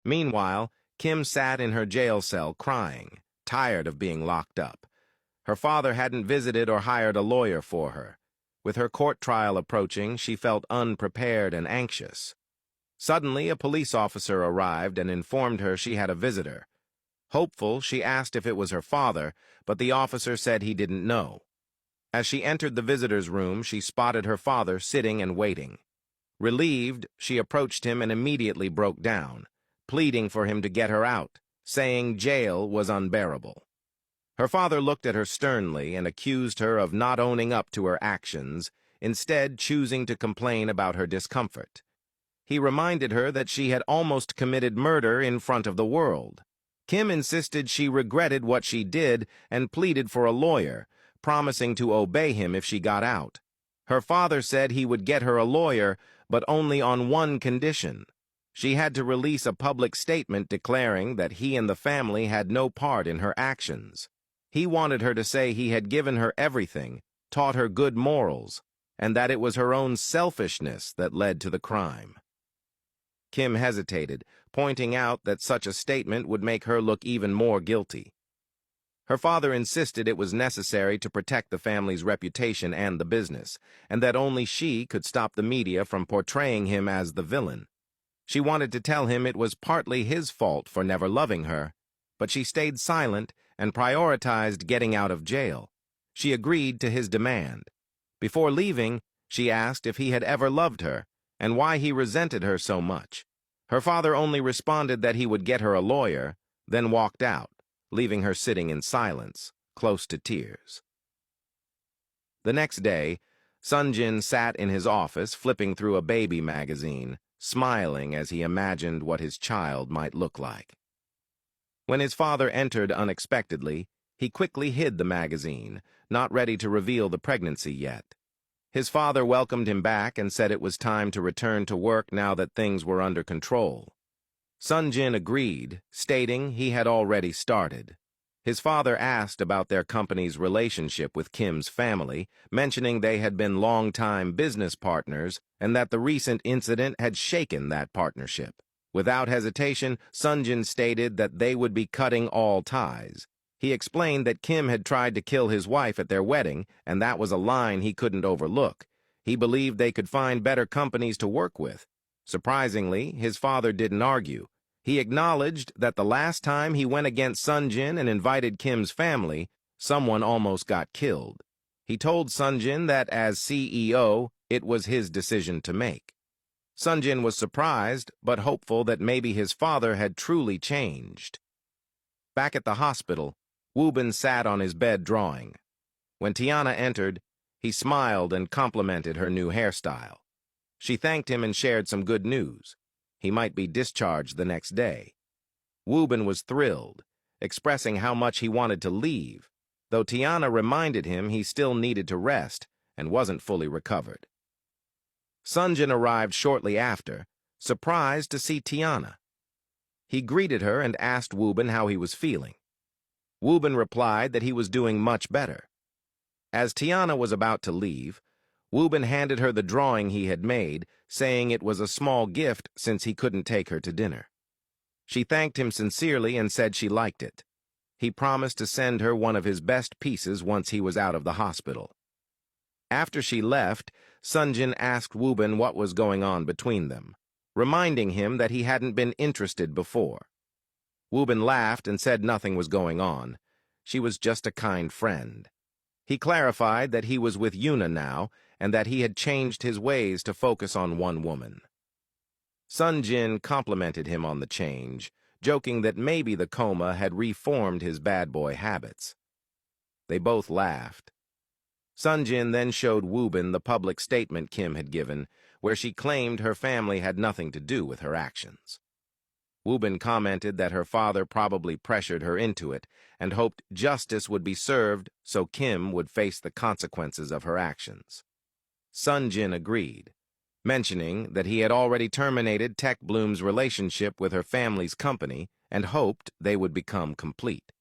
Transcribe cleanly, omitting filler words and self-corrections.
Meanwhile, Kim sat in her jail cell crying, tired of being locked up. Her father hadn't visited or hired a lawyer for her. With her court trial approaching, she felt unprepared and anxious. Suddenly, a police officer arrived and informed her she had a visitor. Hopeful, she asked if it was her father, but the officer said he didn't know. As she entered the visitor's room, she spotted her father sitting and waiting. Relieved, she approached him and immediately broke down, pleading for him to get her out, saying jail was unbearable. Her father looked at her sternly and accused her of not owning up to her actions, instead choosing to complain about her discomfort. He reminded her that she had almost committed murder in front of the world. Kim insisted she regretted what she did and pleaded for a lawyer, promising to obey him if she got out. Her father said he would get her a lawyer, but only on one condition. She had to release a public statement declaring that he and the family had no part in her actions. He wanted her to say he had given her everything, taught her good morals, and that it was her own selfishness that led to the crime. Kim hesitated, pointing out that such a statement would make her look even more guilty. Her father insisted it was necessary to protect the family's reputation and the business, and that only she could stop the media from portraying him as the villain. She wanted to tell him it was partly his fault for never loving her, but she stayed silent and prioritized getting out of jail. She agreed to his demand. Before leaving, she asked if he had ever loved her and why he resented her so much. Her father only responded that he would get her a lawyer, then walked out, leaving her sitting in silence, close to tears. The next day, Sonjin sat in his office flipping through a baby magazine, smiling as he imagined what his child might look like. When his father entered unexpectedly, he quickly hid the magazine, not ready to reveal the pregnancy yet. His father welcomed him back and said it was time to return to work now that things were under control. Sonjin agreed, stating he had already started. His father asked about their company's relationship with Kim's family, mentioning they had been long-time business partners and that the recent incident had shaken that partnership. Without hesitation, Sonjin stated that they would be cutting all ties. He explained that Kim had tried to kill his wife at their wedding, and that was a line he couldn't overlook. He believed they could find better companies to work with. Surprisingly, his father didn't argue. He acknowledged that the last time he went against Sonjin and invited Kim's family, someone almost got killed. He told Sonjin that as CEO, it was his decision to make. Sonjin was surprised, but hopeful that maybe his father had truly changed. Back at the hospital, Woobin sat on his bed drawing. When Tiana entered, he smiled and complimented her new hairstyle. She thanked him and shared some good news. He might be discharged the next day. Woobin was thrilled, expressing how much he wanted to leave, though Tiana reminded him he still needed to rest and wasn't fully recovered. Sonjin arrived shortly after, surprised to see Tiana. He greeted her and asked Woobin how he was feeling. Woobin replied that he was doing much better. As Tiana was about to leave, Woobin handed her the drawing he had made, saying it was a small gift since he couldn't take her to dinner. She thanked him sincerely and said she liked it. He promised to send her one of his best pieces once he was out of the hospital. After she left, Sonjin asked Woobin what was going on between them, reminding him that he hadn't been interested before. Woobin laughed and said nothing was going on. She was just a kind friend. He clarified that he was with Yuna now and that he had changed his ways to focus on one woman. Sonjin complimented him on the change, joking that maybe the coma had reformed his bad boy habits. They both laughed. Sonjin then showed Woobin the public statement Kim had given, where she claimed her family had nothing to do with her actions. Woobin commented that her father probably pressured her into it and hoped justice would be served so Kim would face the consequences of her actions. Sonjin agreed, mentioning that he had already terminated Tech Bloom's relationship with her family's company and hoped they would become complete.